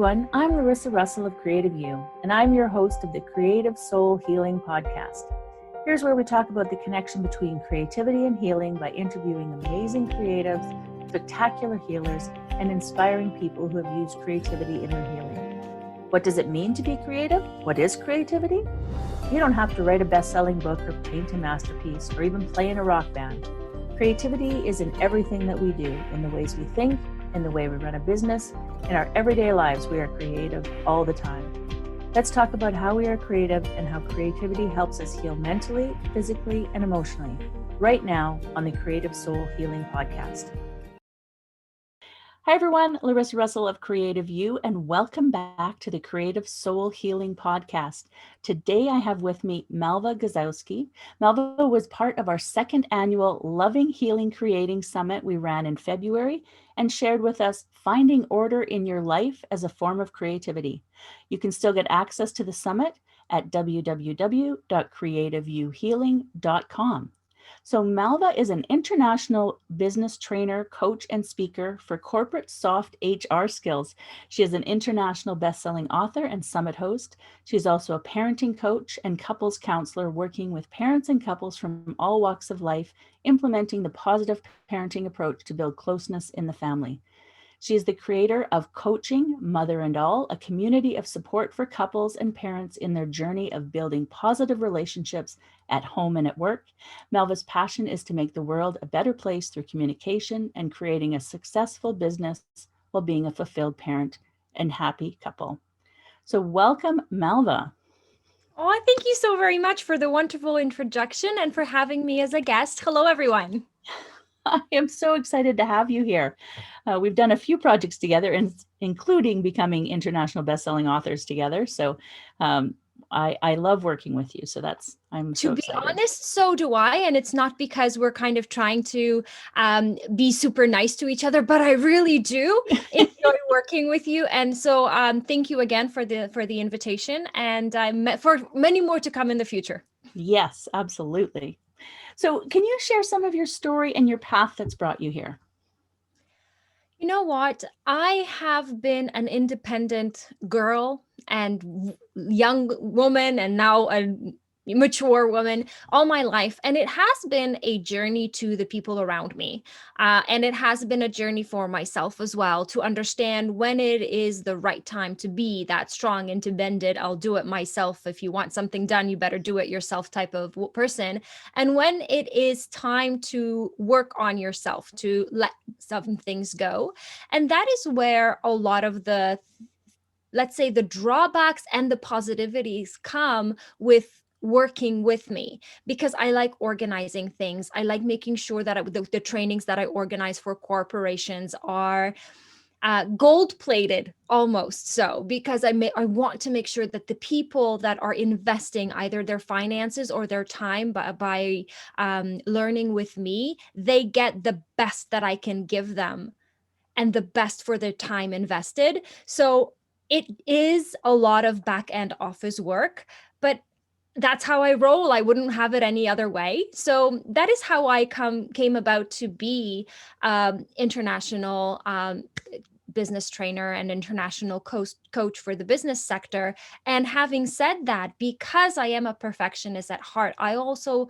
everyone, I'm Larissa Russell of Creative You, and I'm your host of the Creative Soul Healing Podcast. Here's where we talk about the connection between creativity and healing by interviewing amazing creatives, spectacular healers, and inspiring people who have used creativity in their healing. What does it mean to be creative? What is creativity? You don't have to write a best-selling book or paint a masterpiece or even play in a rock band. Creativity is in everything that we do, in the ways we think, in the way we run a business. In our everyday lives, we are creative all the time. Let's talk about how we are creative and how creativity helps us heal mentally, physically, and emotionally, right now on the Creative Soul Healing Podcast. Hi everyone, Larissa Russell of Creative You, and welcome back to the Creative Soul Healing Podcast. Today I have with me Malva Gasowski. Malva was part of our second annual Loving, Healing, Creating Summit we ran in February and shared with us finding order in your life as a form of creativity. You can still get access to the summit at www.creativeyouhealing.com. So Malva is an international business trainer, coach, and speaker for corporate soft HR skills. She is an international best-selling author and summit host. She's also a parenting coach and couples counselor working with parents and couples from all walks of life, implementing the positive parenting approach to build closeness in the family. She is the creator of Coaching Mother and All, a community of support for couples and parents in their journey of building positive relationships at home and at work. Malva's passion is to make the world a better place through communication and creating a successful business while being a fulfilled parent and happy couple. So welcome, Malva. Oh, thank you so very much for the wonderful introduction and for having me as a guest. Hello, everyone. I am so excited to have you here. We've done a few projects together, including becoming international best-selling authors together. So I love working with you. So I'm so excited. To be honest, so do I. And it's not because we're kind of trying to be super nice to each other, but I really do enjoy working with you. And so thank you again for the invitation, and for many more to come in the future. Yes, absolutely. So can you share some of your story and your path that's brought you here? You know what? I have been an independent girl and young woman, and now a mature woman all my life. And it has been a journey to the people around me. And it has been a journey for myself as well to understand when it is the right time to be that strong, independent, I'll do it myself. If you want something done, you better do it yourself type of person. And when it is time to work on yourself, to let some things go. And that is where a lot of the, let's say, the drawbacks and the positivities come with working with me, because I like organizing things. I like making sure that the trainings that I organize for corporations are gold plated, almost so, because I want to make sure that the people that are investing either their finances or their time by learning with me, they get the best that I can give them and the best for their time invested. So it is a lot of back end office work, but that's how I roll. I wouldn't have it any other way. So that is how I came about to be international business trainer and international coach for the business sector. And having said that, because I am a perfectionist at heart, I also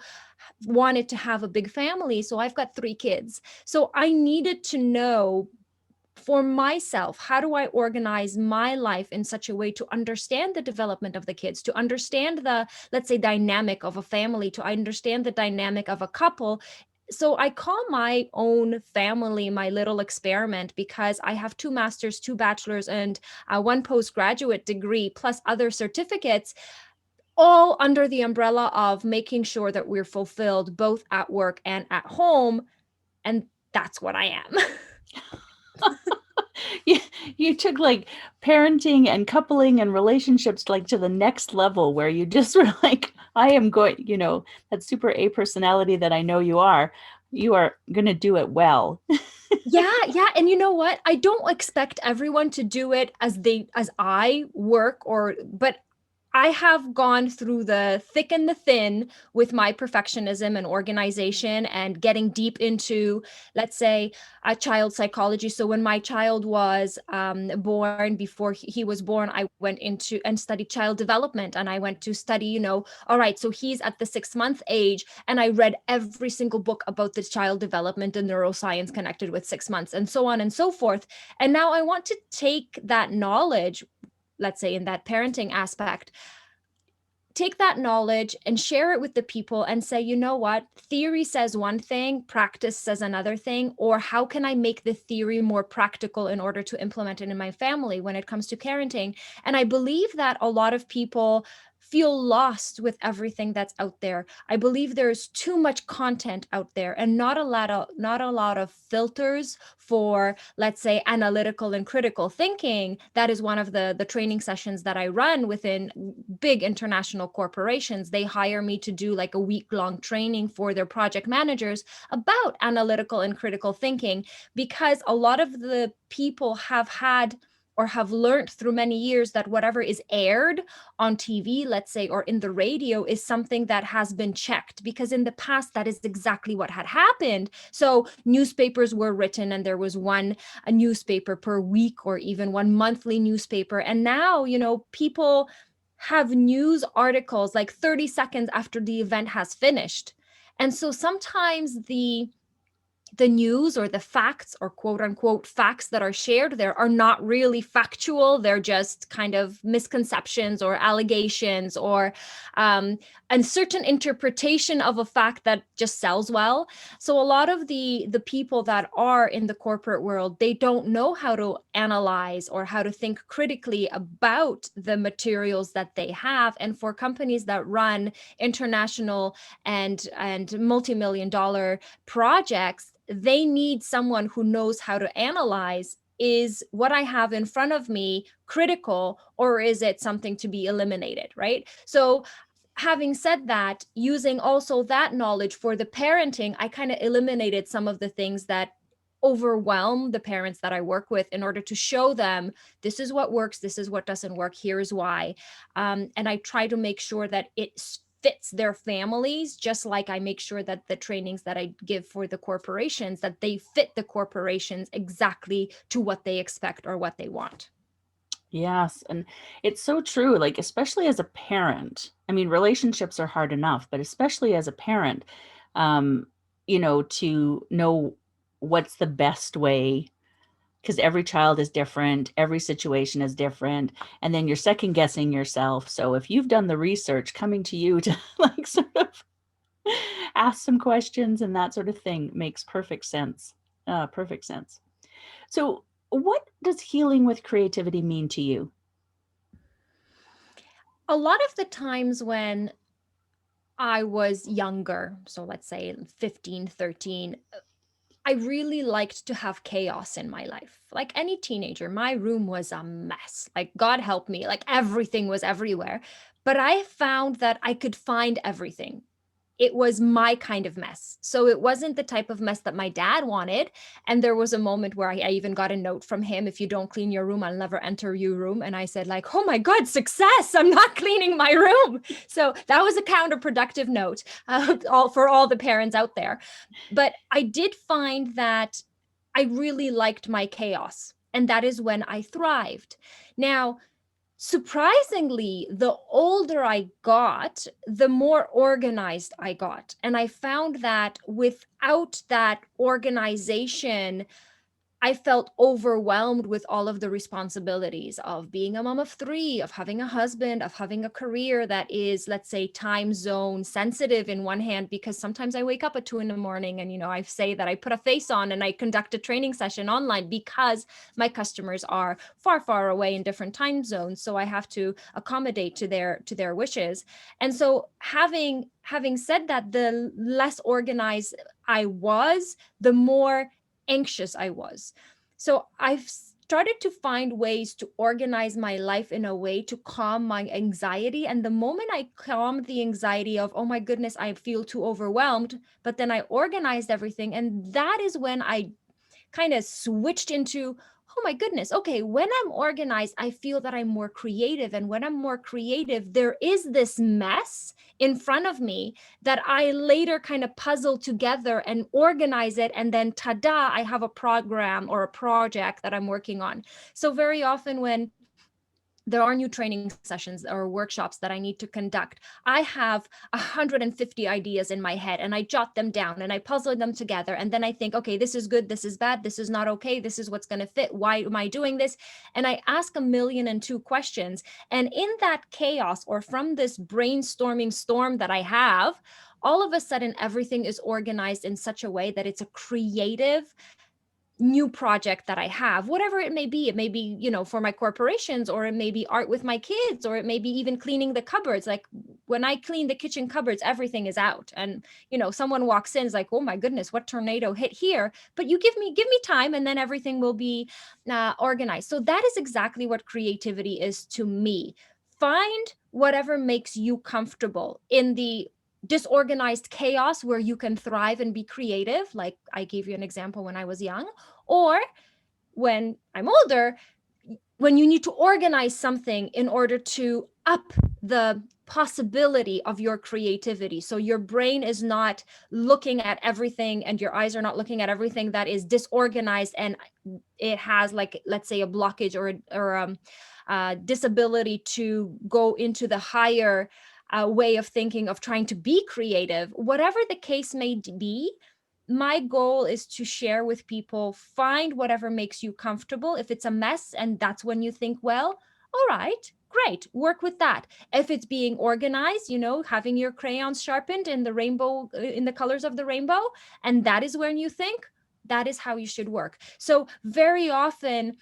wanted to have a big family. So I've got 3 kids. So I needed to know for myself, how do I organize my life in such a way to understand the development of the kids, to understand the, let's say, dynamic of a family, to understand the dynamic of a couple. So I call my own family my little experiment, because I have 2 masters, 2 bachelors, and 1 postgraduate degree, plus other certificates, all under the umbrella of making sure that we're fulfilled both at work and at home. And that's what I am. You took like parenting and coupling and relationships like to the next level, where you just were like, I am going, that super A personality that I know you are going to do it well. Yeah. And you know what? I don't expect everyone to do it as I work, but I have gone through the thick and the thin with my perfectionism and organization and getting deep into, let's say, a child psychology. So when my child was born, before he was born, I went into and studied child development, and I went to study, all right, so he's at the 6 month age, and I read every single book about the child development and neuroscience connected with 6 months, and so on and so forth. And now I want to take that knowledge, let's say in that parenting aspect, take that knowledge and share it with the people and say, you know what, theory says one thing, practice says another thing, or how can I make the theory more practical in order to implement it in my family when it comes to parenting? And I believe that a lot of people feel lost with everything that's out there. I believe there's too much content out there and not a lot of filters for, let's say, analytical and critical thinking. That is one of the training sessions that I run within big international corporations. They hire me to do like a week-long training for their project managers about analytical and critical thinking, because a lot of the people have had or have learned through many years that whatever is aired on TV, let's say, or in the radio is something that has been checked, because in the past that is exactly what had happened. So newspapers were written and there was one a newspaper per week or even one monthly newspaper. And now, people have news articles like 30 seconds after the event has finished. And so sometimes the news or the facts or quote unquote facts that are shared there are not really factual. They're just kind of misconceptions or allegations or a certain interpretation of a fact that just sells well. So a lot of the people that are in the corporate world, they don't know how to analyze or how to think critically about the materials that they have. And for companies that run international and multi-million dollar projects, they need someone who knows how to analyze, is what I have in front of me critical, or is it something to be eliminated, right? So having said that, using also that knowledge for the parenting, I kind of eliminated some of the things that overwhelm the parents that I work with in order to show them this is what works, this is what doesn't work, here's why. And I try to make sure that it fits their families, just like I make sure that the trainings that I give for the corporations, that they fit the corporations exactly to what they expect or what they want. Yes. And it's so true. Like, especially as a parent, I mean, relationships are hard enough, but especially as a parent, um, to know what's the best way, because every child is different, every situation is different, and then you're second guessing yourself. So if you've done the research, coming to you to like sort of ask some questions and that sort of thing makes perfect sense. Perfect sense. So what does healing with creativity mean to you? A lot of the times when I was younger, so let's say 15, 13, I really liked to have chaos in my life. Like any teenager, my room was a mess. Like, God help me, like everything was everywhere. But I found that I could find everything. It was my kind of mess. So it wasn't the type of mess that my dad wanted. And there was a moment where I even got a note from him: if you don't clean your room, I'll never enter your room. And I said, like, oh my God, success. I'm not cleaning my room. So that was a counterproductive note, for all the parents out there. But I did find that I really liked my chaos. And that is when I thrived. Now, surprisingly, the older I got, the more organized I got. And I found that without that organization, I felt overwhelmed with all of the responsibilities of being a mom of three, of having a husband, of having a career that is, let's say, time zone sensitive in one hand, because sometimes I wake up at 2 a.m. and, I say that I put a face on and I conduct a training session online because my customers are far, far away in different time zones. So I have to accommodate to their wishes. And so having said that, the less organized I was, the more anxious I was. So I've started to find ways to organize my life in a way to calm my anxiety. And the moment I calmed the anxiety of, oh my goodness, I feel too overwhelmed, but then I organized everything. And that is when I kind of switched into, oh my goodness, okay, when I'm organized, I feel that I'm more creative. And when I'm more creative, there is this mess in front of me that I later kind of puzzle together and organize it. And then tada, I have a program or a project that I'm working on. So very often when there are new training sessions or workshops that I need to conduct, I have 150 ideas in my head and I jot them down and I puzzle them together. And then I think, okay, this is good, this is bad, this is not okay, this is what's going to fit. Why am I doing this? And I ask a million and two questions. And in that chaos, or from this brainstorming storm that I have, all of a sudden everything is organized in such a way that it's a creative new project that I have, whatever it may be. It may be, for my corporations, or it may be art with my kids, or it may be even cleaning the cupboards. Like when I clean the kitchen cupboards, everything is out. And, someone walks in, is like, oh my goodness, what tornado hit here? But you give me time, and then everything will be organized. So that is exactly what creativity is to me. Find whatever makes you comfortable in the disorganized chaos where you can thrive and be creative. Like I gave you an example when I was young, or when I'm older, when you need to organize something in order to up the possibility of your creativity. So your brain is not looking at everything and your eyes are not looking at everything that is disorganized and it has, like, let's say, a blockage or disability to go into the higher way of thinking, of trying to be creative. Whatever the case may be, my goal is to share with people, find whatever makes you comfortable. If it's a mess and that's when you think, well, all right, great, work with that. If it's being organized, having your crayons sharpened in the rainbow, in the colors of the rainbow, and that is when you think, that is how you should work. So very often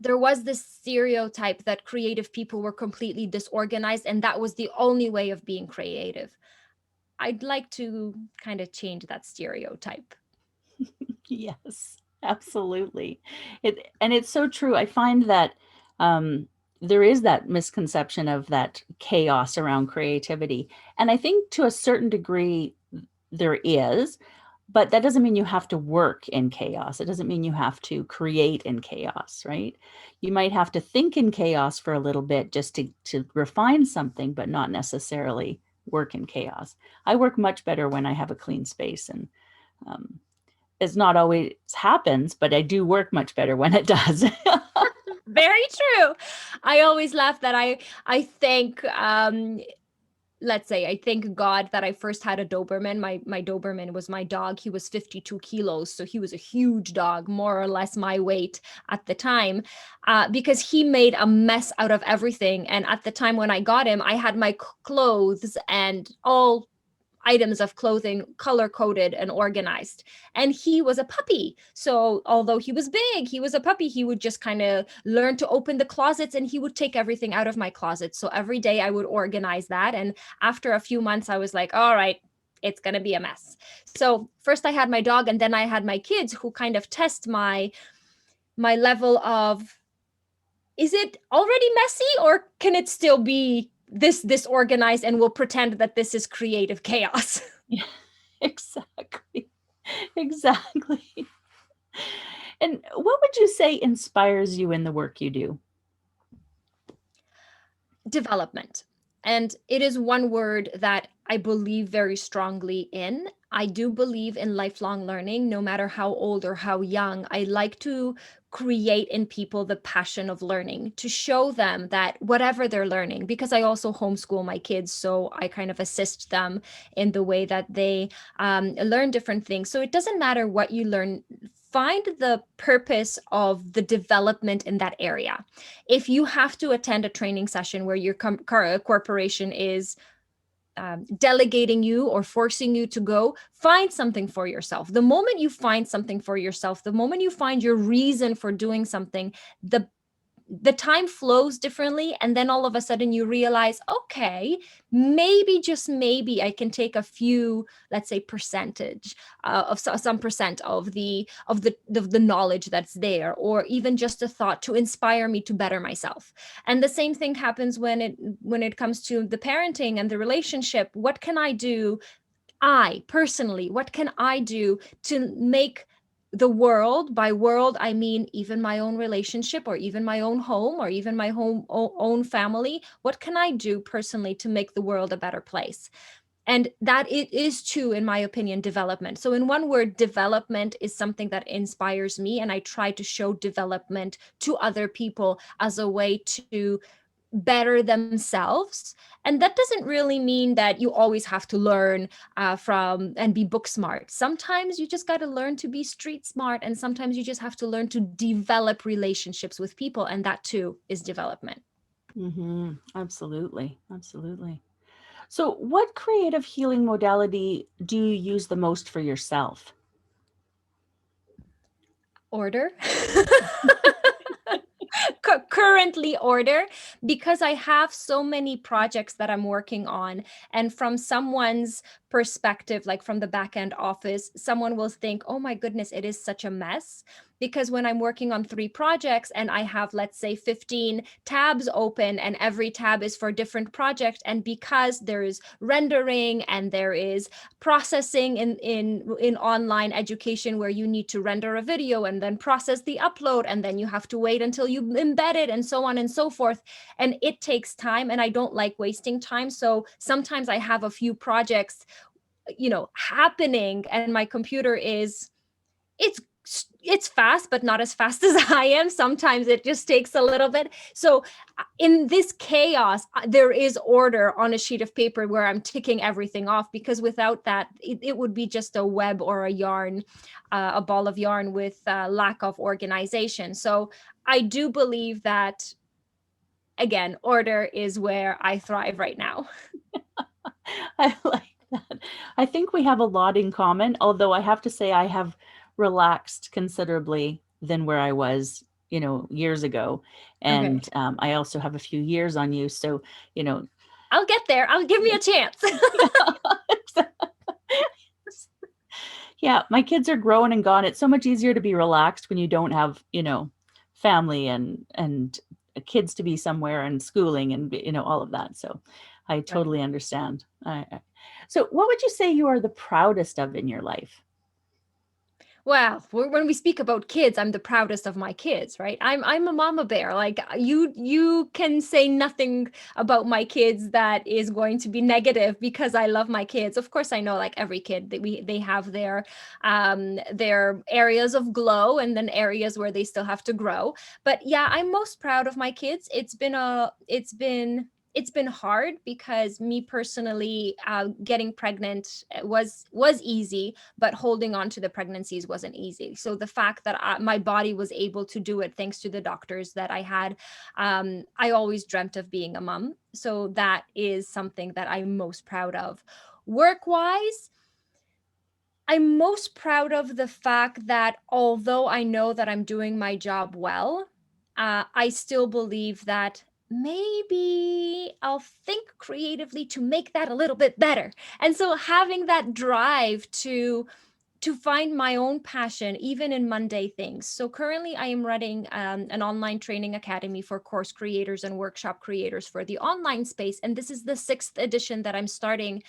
there was this stereotype that creative people were completely disorganized and that was the only way of being creative. I'd like to kind of change that stereotype. Yes, absolutely. And it's so true. I find that there is that misconception of that chaos around creativity. And I think to a certain degree there is, but that doesn't mean you have to work in chaos. It doesn't mean you have to create in chaos, right? You might have to think in chaos for a little bit just to refine something, but not necessarily work in chaos. I work much better when I have a clean space, and it's not always happens, but I do work much better when it does. Very true. I always laugh that I think let's say I thank God that I first had a Doberman. My Doberman was my dog. He was 52 kilos. So he was a huge dog, more or less my weight at the time, because he made a mess out of everything. And at the time when I got him, I had my clothes and all items of clothing color coded and organized, and he was a puppy. So although he was big, he was a puppy. He would just kind of learn to open the closets and he would take everything out of my closet. So every day I would organize that, and after a few months I was like, all right, it's going to be a mess. So first I had my dog, and then I had my kids, who kind of test my level of, is it already messy or can it still be this disorganized, and we'll pretend that this is creative chaos. Yeah, exactly. Exactly. And what would you say inspires you in the work you do? Development. And it is one word that I believe very strongly in. I do believe in lifelong learning, no matter how old or how young. I like to create in people the passion of learning, to show them that whatever they're learning, because I also homeschool my kids, so I kind of assist them in the way that they learn different things. So it doesn't matter what you learn. Find the purpose of the development in that area. If you have to attend a training session where your corporation is delegating you or forcing you to go, find something for yourself. The moment you find something for yourself, the moment you find your reason for doing something, the time flows differently. And then all of a sudden you realize, okay, maybe, just maybe, I can take a few, let's say, percentage of some percent of the knowledge that's there, or even just a thought to inspire me to better myself. And the same thing happens when it comes to the parenting and the relationship. What can I do? I personally, what can I do to make the world. By world, I mean even my own relationship, or even my own home, or even my own family. What can I do personally to make the world a better place? And that it is too, in my opinion, development. So in one word, development is something that inspires me, and I try to show development to other people as a way to better themselves. And that doesn't really mean that you always have to learn from and be book smart. Sometimes you just got to learn to be street smart, and sometimes you just have to learn to develop relationships with people, and that too is development. Absolutely. Absolutely. So, what creative healing modality do you use the most for yourself? Order. Currently order, because I have so many projects that I'm working on. And from someone's perspective, like from the back end office, someone will think, oh my goodness, it is such a mess. Because when I'm working on 3 projects and I have, let's say, 15 tabs open, and every tab is for a different project, and because there is rendering and there is processing in online education, where you need to render a video and then process the upload, and then you have to wait until you embed it, and so on and so forth. And it takes time, and I don't like wasting time. So sometimes I have a few projects, happening, and my computer is, it's it's fast, but not as fast as I am. Sometimes it just takes a little bit. So in this chaos, there is order on a sheet of paper where I'm ticking everything off, because without that, it would be just a web or a yarn, a ball of yarn with lack of organization. So I do believe that, again, order is where I thrive right now. I like that. I think we have a lot in common, although I have to say I have relaxed considerably than where I was, years ago. Okay. And I also have a few years on you. So, you know, I'll get there. I'll give me a chance. yeah, my kids are grown and gone. It's so much easier to be relaxed when you don't have, family and kids to be somewhere and schooling and all of that. So I Right. totally understand. So what would you say you are the proudest of in your life? Well, when we speak about kids, I'm the proudest of my kids, right? I'm a mama bear. Like, you can say nothing about my kids that is going to be negative, because I love my kids. Of course, I know, like every kid, that they have their areas of glow, and then areas where they still have to grow. But yeah, I'm most proud of my kids. It's been hard, because me personally, getting pregnant was easy, but holding on to the pregnancies wasn't easy. So the fact that my body was able to do it, thanks to the doctors that I had, I always dreamt of being a mom. So that is something that I'm most proud of. Work wise, I'm most proud of the fact that, although I know that I'm doing my job well, I still believe that maybe I'll think creatively to make that a little bit better. And so having that drive to find my own passion, even in mundane things. So currently, I am running an online training academy for course creators and workshop creators for the online space. And this is the 6th edition that I'm starting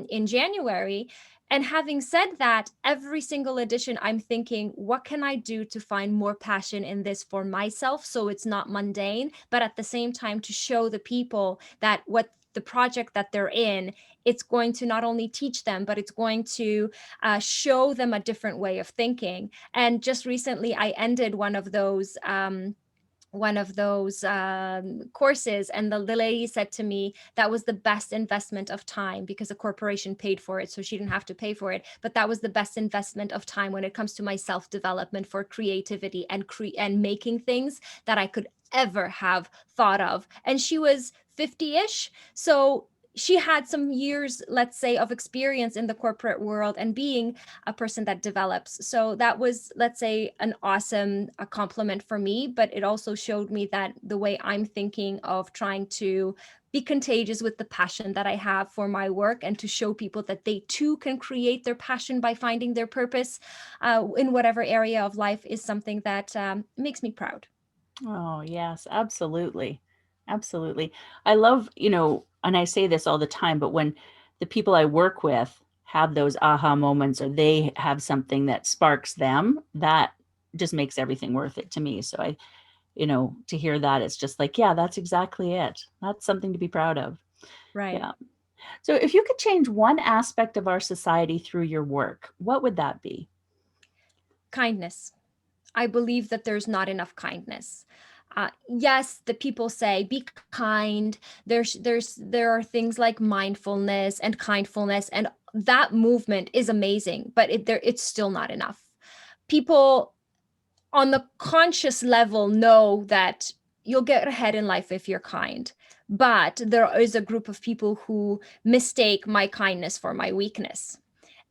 in January. And having said that, every single edition, I'm thinking, what can I do to find more passion in this for myself, so it's not mundane, but at the same time to show the people that what the project that they're in, it's going to not only teach them, but it's going to show them a different way of thinking. And just recently, I ended one of those courses, and the lady said to me that was the best investment of time, because a corporation paid for it, so she didn't have to pay for it, but that was the best investment of time when it comes to my self development for creativity and making things that I could ever have thought of. And she was 50ish, so she had some years, let's say, of experience in the corporate world and being a person that develops. So that was, let's say, an awesome compliment for me. But it also showed me that the way I'm thinking of trying to be contagious with the passion that I have for my work, and to show people that they too can create their passion by finding their purpose in whatever area of life, is something that makes me proud. Oh, yes, absolutely. Absolutely. I love, and I say this all the time, but when the people I work with have those aha moments, or they have something that sparks them, that just makes everything worth it to me. So to hear that, it's just like, yeah, that's exactly it. That's something to be proud of. Right. Yeah. So if you could change one aspect of our society through your work, what would that be? Kindness. I believe that there's not enough kindness. Yes, the people say be kind. There are things like mindfulness and kindfulness, and that movement is amazing, but it's still not enough. People on the conscious level know that you'll get ahead in life if you're kind. But there is a group of people who mistake my kindness for my weakness.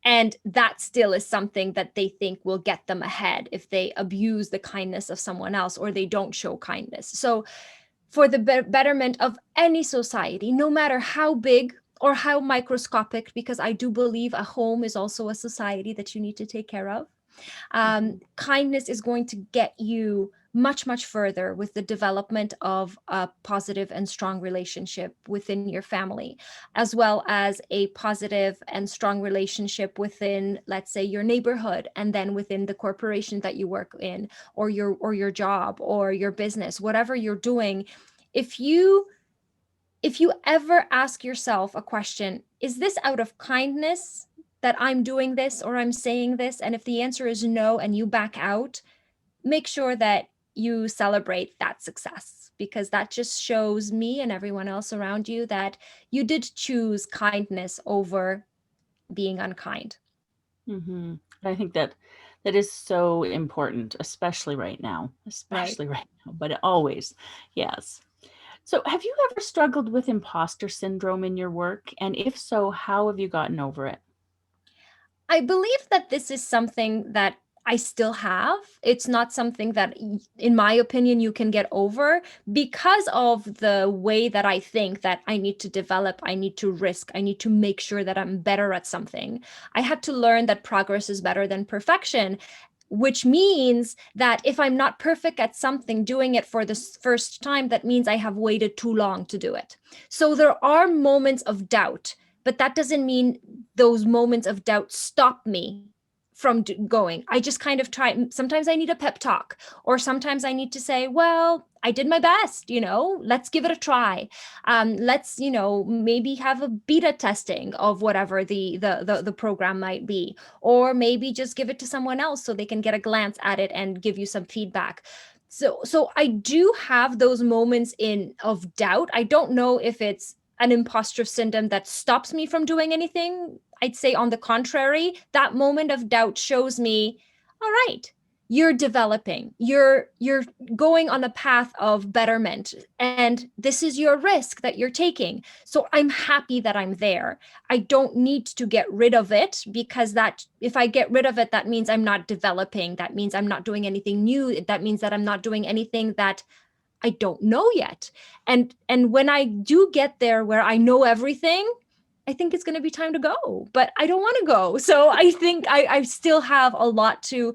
And that still is something that they think will get them ahead if they abuse the kindness of someone else or they don't show kindness. So, for the betterment of any society, no matter how big or how microscopic, because I do believe a home is also a society that you need to take care of, Mhm. kindness is going to get you much, much further with the development of a positive and strong relationship within your family, as well as a positive and strong relationship within, let's say, your neighborhood, and then within the corporation that you work in, or your job or your business, whatever you're doing. If you if you ever ask yourself a question, is this out of kindness that I'm doing this or I'm saying this? And if the answer is no and you back out, make sure that you celebrate that success, because that just shows me and everyone else around you that you did choose kindness over being unkind. Mhm. I think that that is so important, especially right now, Right. especially right now, but always. Yes. So, have you ever struggled with imposter syndrome in your work? And if so, how have you gotten over it? I believe that this is something that I still have. It's not something that, in my opinion, you can get over because of the way that I think that I need to develop, I need to risk, I need to make sure that I'm better at something. I had to learn that progress is better than perfection, which means that if I'm not perfect at something, doing it for the first time, that means I have waited too long to do it. So there are moments of doubt, but that doesn't mean those moments of doubt stop me from going. I just kind of try. Sometimes I need a pep talk, or sometimes I need to say, well, I did my best, let's give it a try. Let's, maybe have a beta testing of whatever the program might be, or maybe just give it to someone else so they can get a glance at it and give you some feedback. So I do have those moments in of doubt. I don't know if it's an imposter syndrome that stops me from doing anything. I'd say, on the contrary, that moment of doubt shows me, all right, you're developing. You're going on a path of betterment, and this is your risk that you're taking. So I'm happy that I'm there. I don't need to get rid of it, because that if I get rid of it, that means I'm not developing. That means I'm not doing anything new. That means that I'm not doing anything that I don't know yet. And when I do get there where I know everything, I think it's going to be time to go, but I don't want to go. So I think I still have a lot to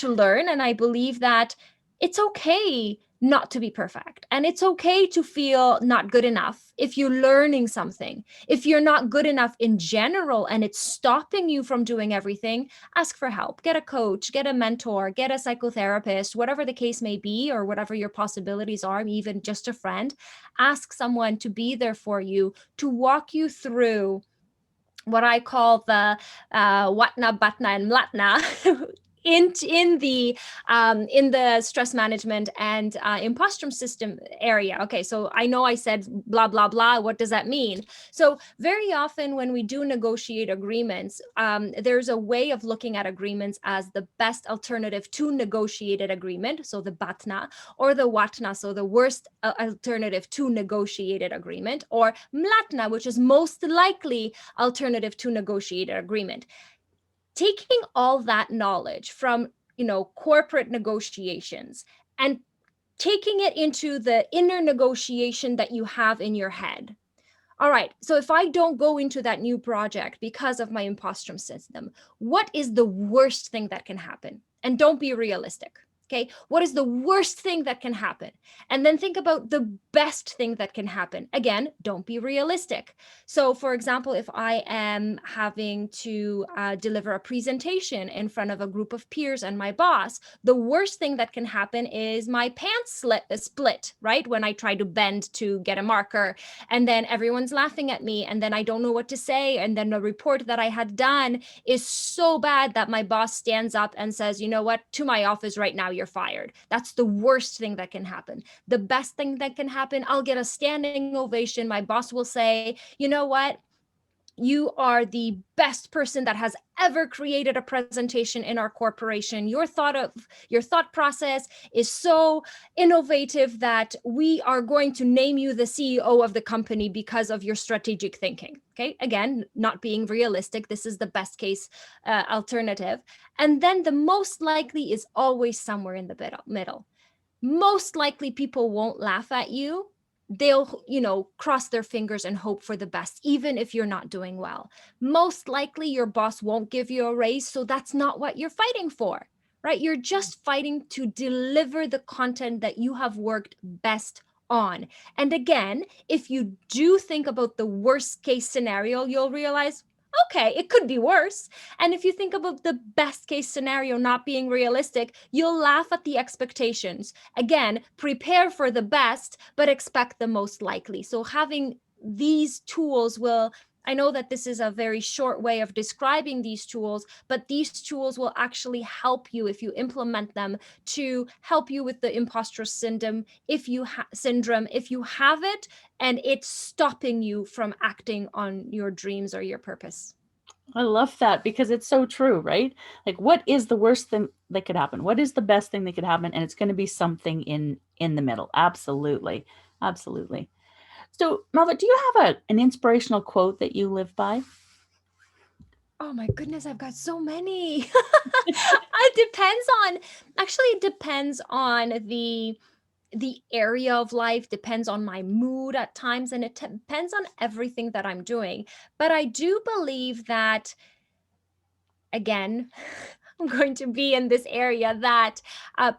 learn, and I believe that it's okay not to be perfect, and it's okay to feel not good enough if you're learning something. If you're not good enough in general and it's stopping you from doing everything, ask for help. Get a coach, get a mentor, get a psychotherapist, whatever the case may be, or whatever your possibilities are, even just a friend. Ask someone to be there for you, to walk you through what I call the Watna, Batna, and Mlatna in the stress management and imposter system area. Okay, so I know I said blah blah blah. What does that mean? So very often when we do negotiate agreements, there's a way of looking at agreements as the best alternative to negotiated agreement. So the Batna, or the Watna, so the worst alternative to negotiated agreement, or Mlatna, which is most likely alternative to negotiated agreement. Taking all that knowledge from, corporate negotiations, and taking it into the inner negotiation that you have in your head. All right, so if I don't go into that new project because of my imposter system, what is the worst thing that can happen? And don't be realistic. Okay, what is the worst thing that can happen? And then think about the best thing that can happen. Again, don't be realistic. So, for example, if I am having to deliver a presentation in front of a group of peers and my boss, the worst thing that can happen is my pants split, right? When I try to bend to get a marker, and then everyone's laughing at me, and then I don't know what to say. And then the report that I had done is so bad that my boss stands up and says, you know what, to my office right now, you're fired. That's the worst thing that can happen. The best thing that can happen, I'll get a standing ovation. My boss will say, you know what, you are the best person that has ever created a presentation in our corporation. Your thought process is so innovative that we are going to name you the CEO of the company because of your strategic thinking. Okay, again, not being realistic, this is the best case alternative. And then the most likely is always somewhere in the middle. Most likely people won't laugh at you. They'll, cross their fingers and hope for the best, even if you're not doing well. Most likely your boss won't give you a raise, so that's not what you're fighting for, right? You're just fighting to deliver the content that you have worked best on. And again, if you do think about the worst case scenario, you'll realize, okay, it could be worse. And if you think about the best case scenario not being realistic, you'll laugh at the expectations. Again, prepare for the best, but expect the most likely. So having these tools will, I know that this is a very short way of describing these tools, but these tools will actually help you if you implement them to help you with the imposter syndrome. If you have it and it's stopping you from acting on your dreams or your purpose. I love that because it's so true, right? Like, what is the worst thing that could happen? What is the best thing that could happen? And it's going to be something in the middle. Absolutely, absolutely. So, Malva, do you have an inspirational quote that you live by? Oh my goodness, I've got so many. It depends on the area of life, depends on my mood at times, and it depends on everything that I'm doing. But I do believe that, again, I'm going to be in this area that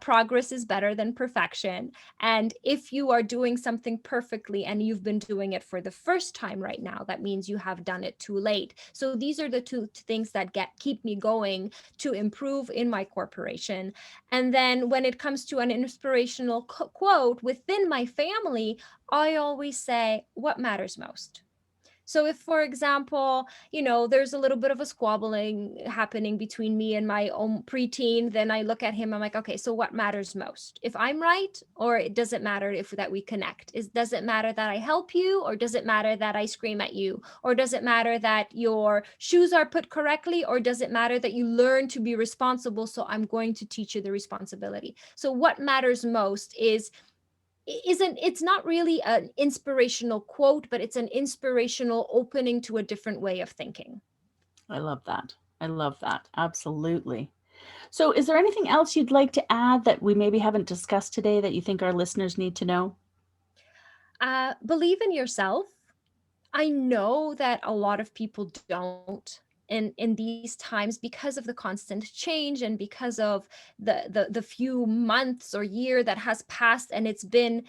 progress is better than perfection. And if you are doing something perfectly and you've been doing it for the first time right now, that means you have done it too late. So these are the two things that keep me going to improve in my corporation. And then when it comes to an inspirational quote within my family, I always say, what matters most? So if, for example, there's a little bit of a squabbling happening between me and my own preteen, then I look at him, I'm like, okay, so what matters most? If I'm right, or it doesn't matter if that we connect? Does it matter that I help you, or does it matter that I scream at you? Or does it matter that your shoes are put correctly, or does it matter that you learn to be responsible, so I'm going to teach you the responsibility? So what matters most it's not really an inspirational quote, but it's an inspirational opening to a different way of thinking. I love that. I love that. Absolutely. So, is there anything else you'd like to add that we maybe haven't discussed today that you think our listeners need to know? Believe in yourself. I know that a lot of people don't in these times because of the constant change and because of the few months or year that has passed, and it's been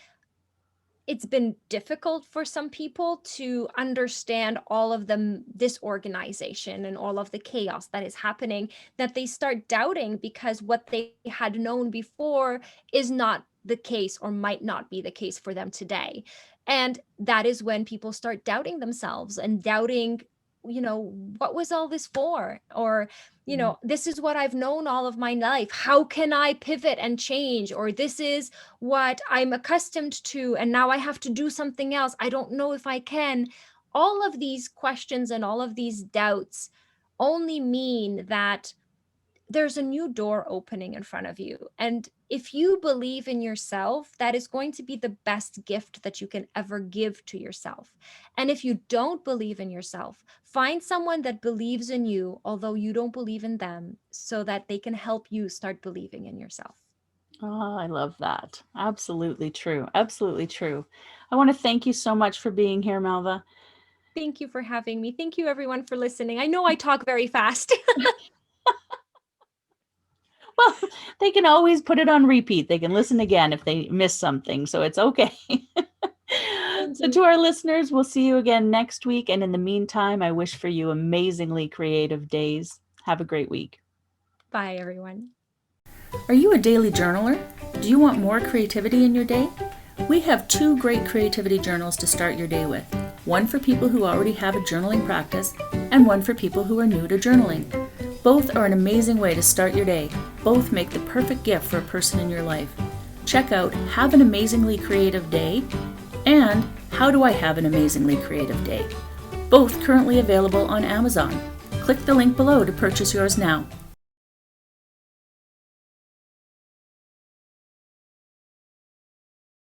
difficult for some people to understand all of the disorganization and all of the chaos that is happening, that they start doubting because what they had known before is not the case or might not be the case for them today. And that is when people start doubting themselves and doubting, what was all this for? Or, this is what I've known all of my life. How can I pivot and change? Or this is what I'm accustomed to, and now I have to do something else. I don't know if I can. All of these questions and all of these doubts only mean that there's a new door opening in front of you. And if you believe in yourself, that is going to be the best gift that you can ever give to yourself. And if you don't believe in yourself, find someone that believes in you, although you don't believe in them, so that they can help you start believing in yourself. Oh, I love that. Absolutely true. Absolutely true. I want to thank you so much for being here, Malva. Thank you for having me. Thank you, everyone, for listening. I know I talk very fast. Well, They can always put it on repeat. They can listen again if they miss something, so it's okay. So to our listeners, we'll see you again next week. And in the meantime, I wish for you amazingly creative days. Have a great week. Bye, everyone. Are you a daily journaler? Do you want more creativity in your day? We have 2 great creativity journals to start your day with. One for people who already have a journaling practice, and one for people who are new to journaling. Both are an amazing way to start your day. Both make the perfect gift for a person in your life. Check out Have an Amazingly Creative Day and How Do I Have an Amazingly Creative Day? Both currently available on Amazon. Click the link below to purchase yours now.